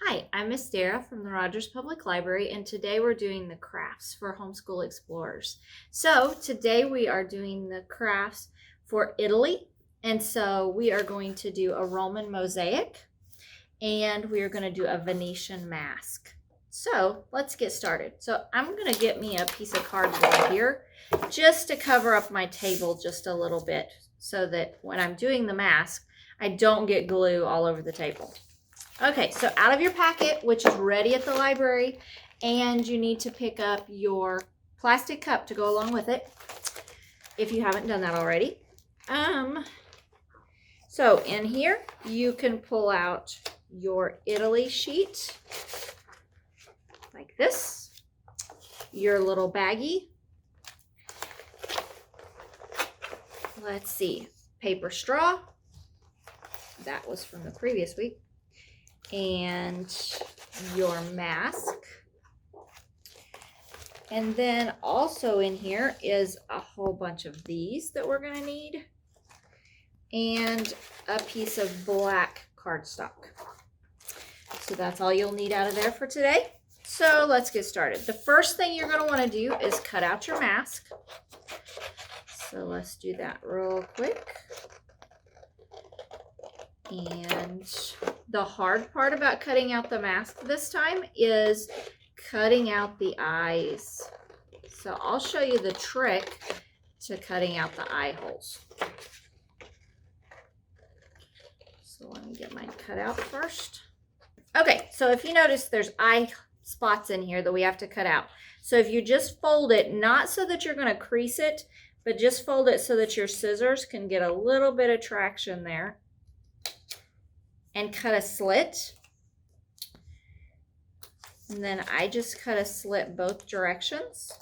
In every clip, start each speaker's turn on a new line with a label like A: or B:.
A: Hi, I'm Miss Dara from the Rogers Public Library, and today we're doing the crafts for Homeschool Explorers. So today we are doing the crafts for Italy, and so we are going to do a Roman mosaic, and we are going to do a Venetian mask. So let's get started. So I'm going to get me a piece of cardboard here just to cover up my table just a little bit so that when I'm doing the mask, I don't get glue all over the table. Okay, so out of your packet, which is ready at the library, and you need to pick up your plastic cup to go along with it, if you haven't done that already. So in here, you can pull out your Italy sheet, like this, your little baggie. Let's see, paper straw. That was from the previous week. And your mask. And then also in here is a whole bunch of these that we're going to need, and a piece of black cardstock. So that's all you'll need out of there for today. So let's get started. The first thing you're going to want to do is cut out your mask. So let's do that real quick. And the hard part about cutting out the mask this time is cutting out the eyes. So I'll show you the trick to cutting out the eye holes. So let me get mine cut out first. Okay, so if you notice, there's eye spots in here that we have to cut out. So if you just fold it, not so that you're going to crease it, but just fold it so that your scissors can get a little bit of traction there, and cut a slit. And then I just cut a slit both directions.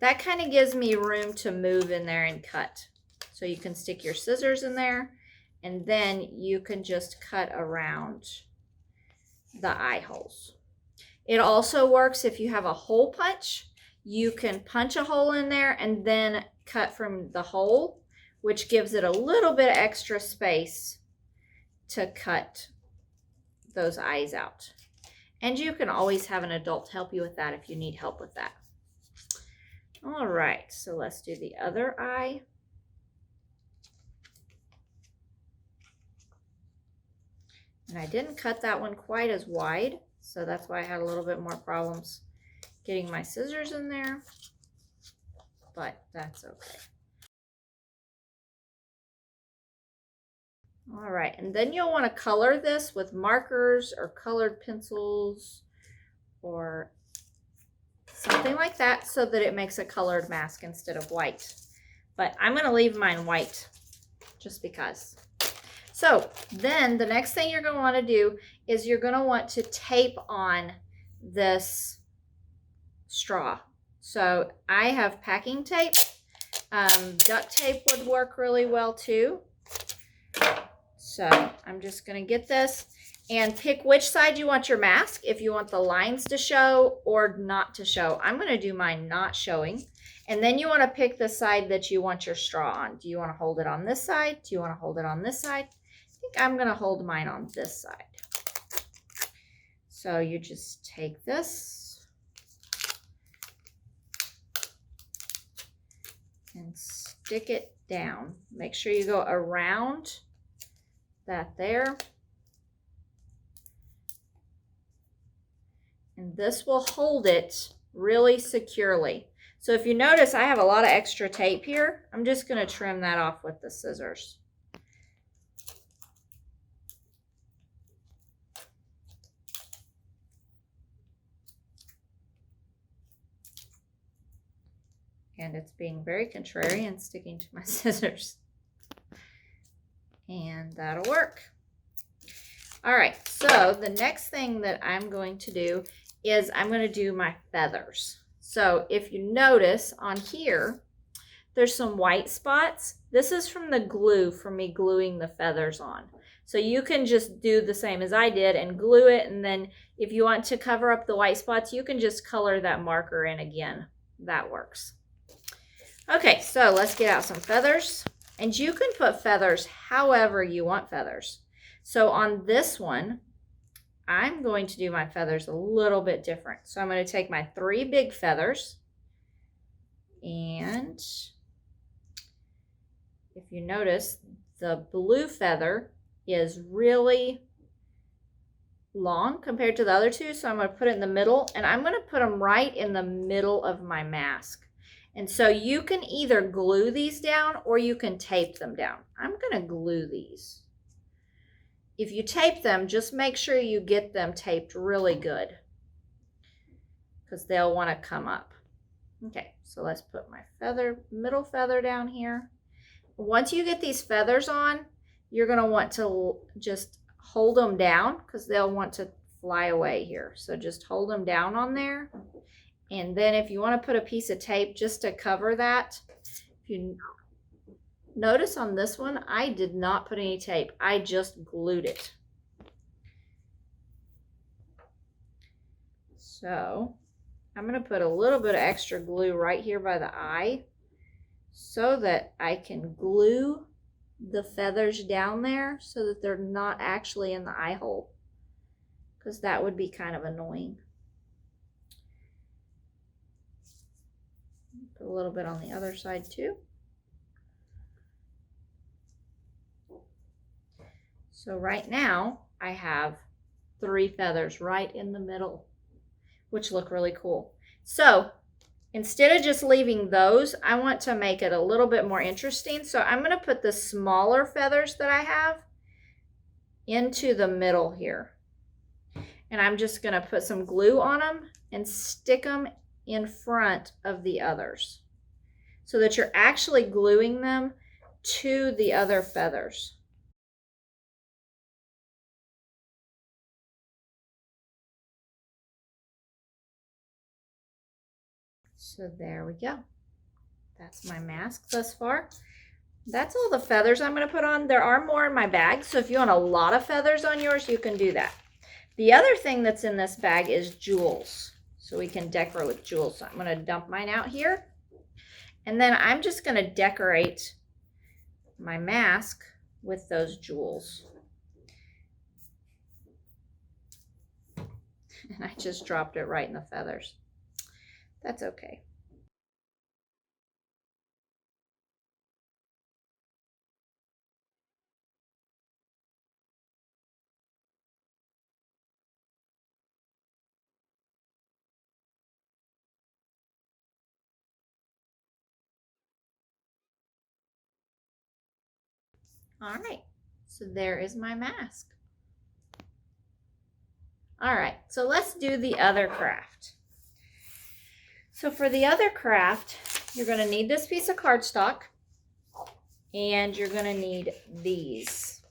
A: That kind of gives me room to move in there and cut. So you can stick your scissors in there, and then you can just cut around the eye holes. It also works if you have a hole punch. You can punch a hole in there and then cut from the hole, which gives it a little bit of extra space to cut those eyes out. And you can always have an adult help you with that if you need help with that. All right, so let's do the other eye. And I didn't cut that one quite as wide, so that's why I had a little bit more problems getting my scissors in there, but that's okay. All right, and then you'll want to color this with markers or colored pencils or something like that so that it makes a colored mask instead of white. But I'm going to leave mine white just because. So then the next thing you're going to want to do is you're going to want to tape on this straw. So I have packing tape. Duct tape would work really well too. So I'm just going to get this and pick which side you want your mask, if you want the lines to show or not to show. I'm going to do mine not showing. And then you want to pick the side that you want your straw on. Do you want to hold it on this side? Do you want to hold it on this side? I think I'm going to hold mine on this side. So you just take this and stick it down. Make sure you go around that there. And this will hold it really securely. So if you notice, I have a lot of extra tape here. I'm just going to trim that off with the scissors. And it's being very contrarian, sticking to my scissors. And that'll work. All right, so the next thing that I'm going to do is I'm going to do my feathers. So if you notice on here, there's some white spots. This is from the glue, from me gluing the feathers on. So you can just do the same as I did and glue it, and then if you want to cover up the white spots, you can just color that marker in again. That works. Okay, so let's get out some feathers. And you can put feathers however you want feathers. So on this one, I'm going to do my feathers a little bit different. So I'm going to take my 3 big feathers, and if you notice, the blue feather is really long compared to the other 2, so I'm going to put it in the middle, and I'm going to put them right in the middle of my mask. And so you can either glue these down or you can tape them down. I'm going to glue these. If you tape them, just make sure you get them taped really good, because they'll want to come up. Okay, so let's put my middle feather down here. Once you get these feathers on, you're going to want to just hold them down, because they'll want to fly away here. So just hold them down on there. And then if you want to put a piece of tape just to cover that, if you notice on this one, I did not put any tape. I just glued it. So I'm going to put a little bit of extra glue right here by the eye so that I can glue the feathers down there so that they're not actually in the eye hole, because that would be kind of annoying. Put a little bit on the other side too. So right now I have 3 feathers right in the middle, which look really cool. So instead of just leaving those, I want to make it a little bit more interesting. So I'm going to put the smaller feathers that I have into the middle here. And I'm just going to put some glue on them and stick them in front of the others, so that you're actually gluing them to the other feathers. So there we go. That's my mask thus far. That's all the feathers I'm going to put on. There are more in my bag, so if you want a lot of feathers on yours, you can do that. The other thing that's in this bag is jewels, so we can decorate with jewels. So I'm going to dump mine out here, and then I'm just going to decorate my mask with those jewels. And I just dropped it right in the feathers. That's okay. All right, so there is my mask. All right, so let's do the other craft. So for the other craft, you're going to need this piece of cardstock, and you're going to need these.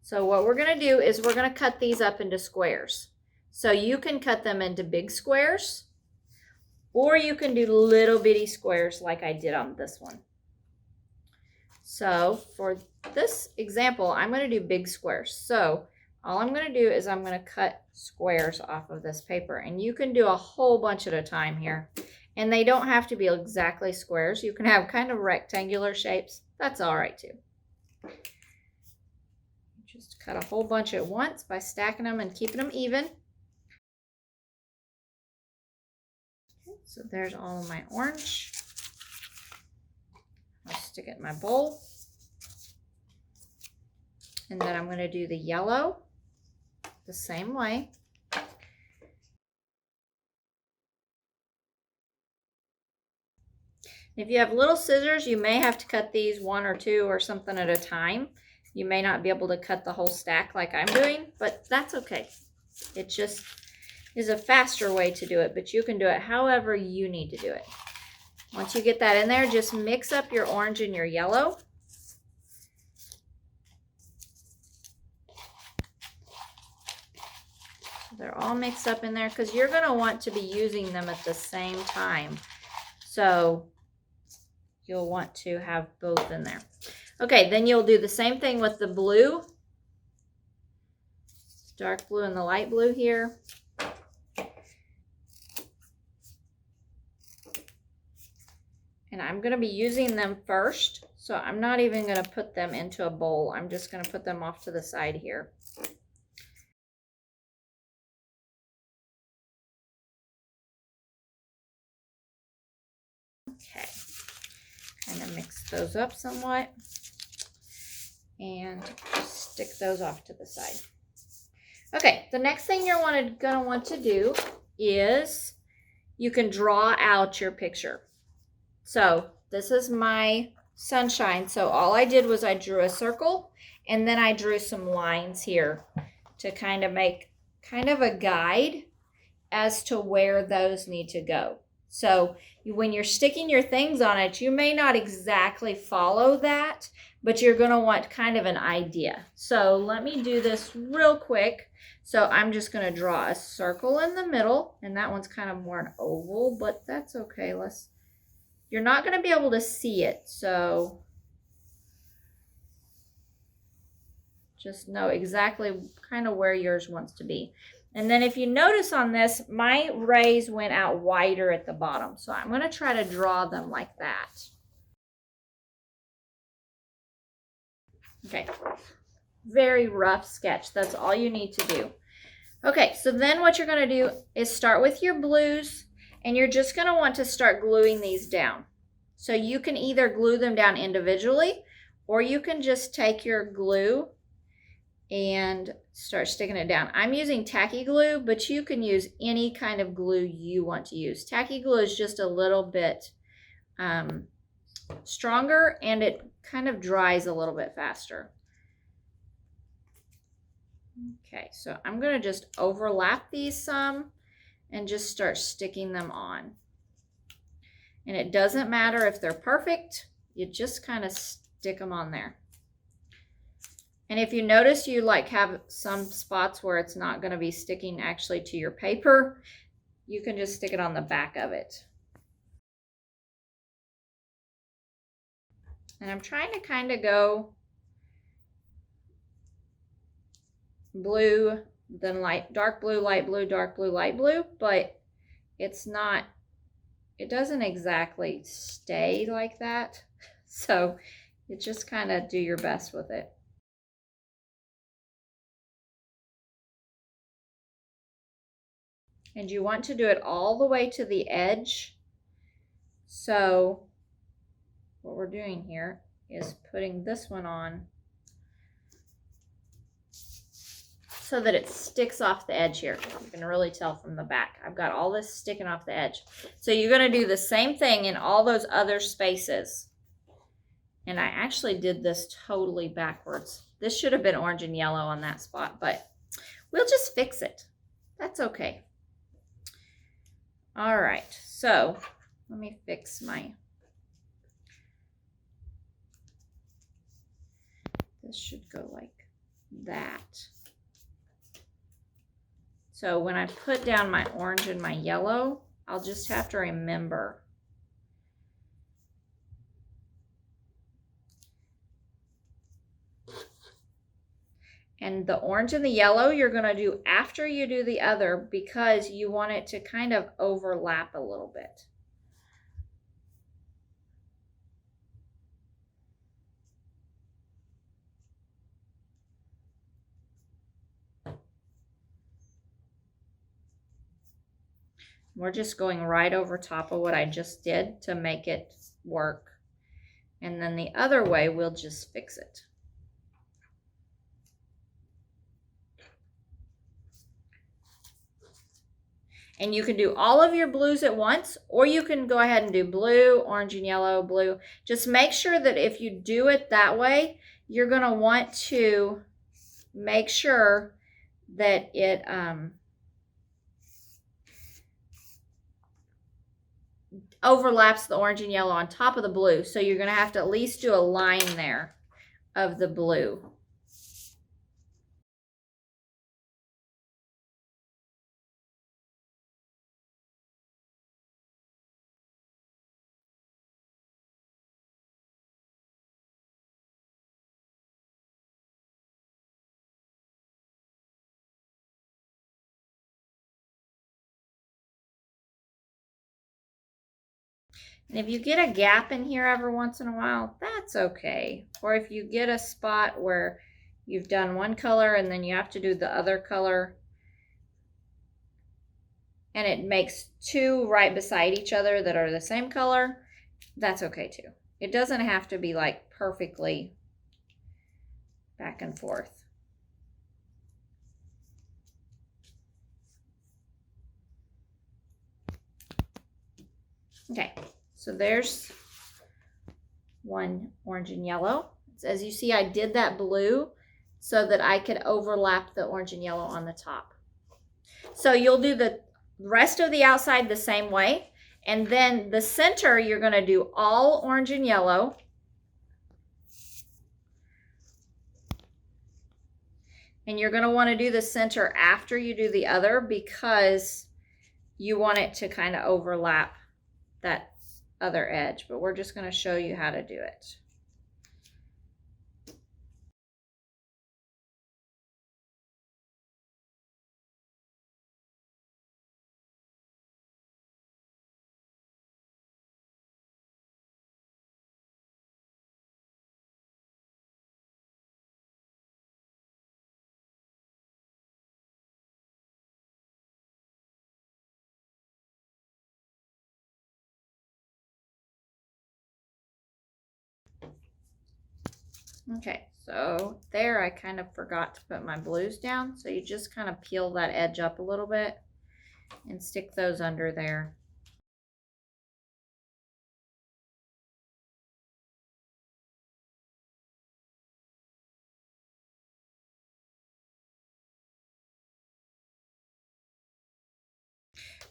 A: So what we're going to do is we're going to cut these up into squares. So you can cut them into big squares, or you can do little bitty squares like I did on this one. So for this example, I'm going to do big squares. So all I'm going to do is I'm going to cut squares off of this paper, and you can do a whole bunch at a time here. And they don't have to be exactly squares. You can have kind of rectangular shapes. That's all right too. Just cut a whole bunch at once by stacking them and keeping them even. Okay, so there's all of my orange. I'll stick it in my bowl. And then I'm going to do the yellow the same way. If you have little scissors, you may have to cut these 1 or 2 or something at a time. You may not be able to cut the whole stack like I'm doing, but that's okay. It just is a faster way to do it, but you can do it however you need to do it. Once you get that in there, just mix up your orange and your yellow. They're all mixed up in there because you're going to want to be using them at the same time. So you'll want to have both in there. Okay, then you'll do the same thing with the blue. Dark blue and the light blue here. And I'm going to be using them first. So I'm not even going to put them into a bowl. I'm just going to put them off to the side here. Okay, kind of mix those up somewhat and just stick those off to the side. Okay, the next thing you're gonna want to do is you can draw out your picture. So this is my sunshine. So all I did was I drew a circle and then I drew some lines here to kind of make kind of a guide as to where those need to go. So when you're sticking your things on it, you may not exactly follow that, but you're going to want kind of an idea. So let me do this real quick. So I'm just going to draw a circle in the middle, and that one's kind of more an oval, but that's okay. You're not going to be able to see it, so just know exactly kind of where yours wants to be. And then if you notice on this, my rays went out wider at the bottom. So I'm going to try to draw them like that. Okay, very rough sketch. That's all you need to do. Okay, so then what you're going to do is start with your blues, and you're just going to want to start gluing these down. So you can either glue them down individually, or you can just take your glue and start sticking it down. I'm using tacky glue, but you can use any kind of glue you want to use. Tacky glue is just a little bit stronger, and it kind of dries a little bit faster. Okay, so I'm going to just overlap these some and just start sticking them on. And it doesn't matter if they're perfect, you just kind of stick them on there. And if you notice you have some spots where it's not going to be sticking actually to your paper, you can just stick it on the back of it. And I'm trying to kind of go blue, then dark blue, light blue, dark blue, light blue, but it doesn't exactly stay like that. So you just kind of do your best with it. And you want to do it all the way to the edge. So what we're doing here is putting this one on so that it sticks off the edge here. You can really tell from the back. I've got all this sticking off the edge. So you're going to do the same thing in all those other spaces. And I actually did this totally backwards. This should have been orange and yellow on that spot, but we'll just fix it. That's okay. All right, so let me fix this should go like that. So when I put down my orange and my yellow, I'll just have to remember. And the orange and the yellow you're going to do after you do the other, because you want it to kind of overlap a little bit. We're just going right over top of what I just did to make it work. And then the other way, we'll just fix it. And you can do all of your blues at once, or you can go ahead and do blue, orange and yellow, blue. Just make sure that if you do it that way, you're going to want to make sure that it overlaps the orange and yellow on top of the blue. So you're going to have to at least do a line there of the blue. And if you get a gap in here every once in a while, that's okay. Or if you get a spot where you've done one color and then you have to do the other color, and it makes two right beside each other that are the same color, that's okay too. It doesn't have to be like perfectly back and forth. Okay, so there's one orange and yellow. As you see, I did that blue so that I could overlap the orange and yellow on the top. So you'll do the rest of the outside the same way. And then the center, you're going to do all orange and yellow. And you're going to want to do the center after you do the other because you want it to kind of overlap that other edge. But we're just going to show you how to do it. Okay, so there I kind of forgot to put my blues down. So you just kind of peel that edge up a little bit and stick those under there.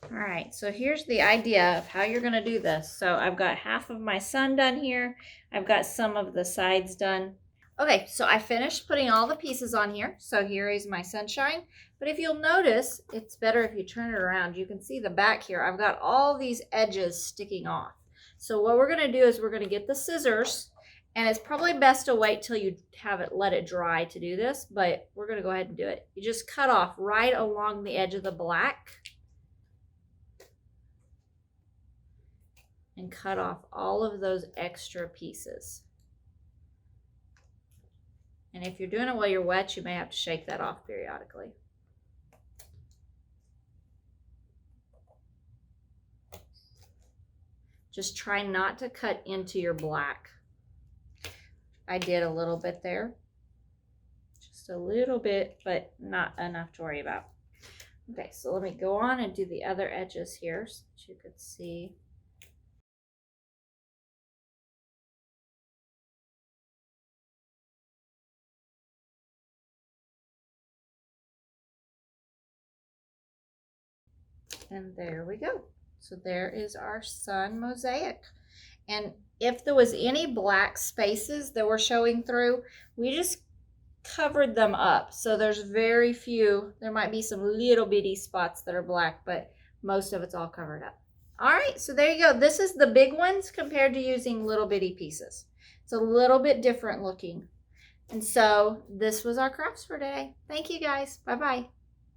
A: All right, so here's the idea of how you're going to do this. So I've got half of my sun done here. I've got some of the sides done. Okay, so I finished putting all the pieces on here. So here is my sunshine. But if you'll notice, it's better if you turn it around. You can see the back here. I've got all these edges sticking off. So what we're going to do is we're going to get the scissors. And it's probably best to wait till you let it dry to do this. But we're going to go ahead and do it. You just cut off right along the edge of the black. And cut off all of those extra pieces. And if you're doing it while you're wet, you may have to shake that off periodically. Just try not to cut into your black. I did a little bit there. Just a little bit, but not enough to worry about. Okay, so let me go on and do the other edges here so that you could see. And there we go. So there is our sun mosaic. And if there was any black spaces that were showing through, we just covered them up. So there's very few. There might be some little bitty spots that are black, but most of it's all covered up. All right, so there you go. This is the big ones compared to using little bitty pieces. It's a little bit different looking. And so this was our crafts for today. Thank you guys. Bye-bye.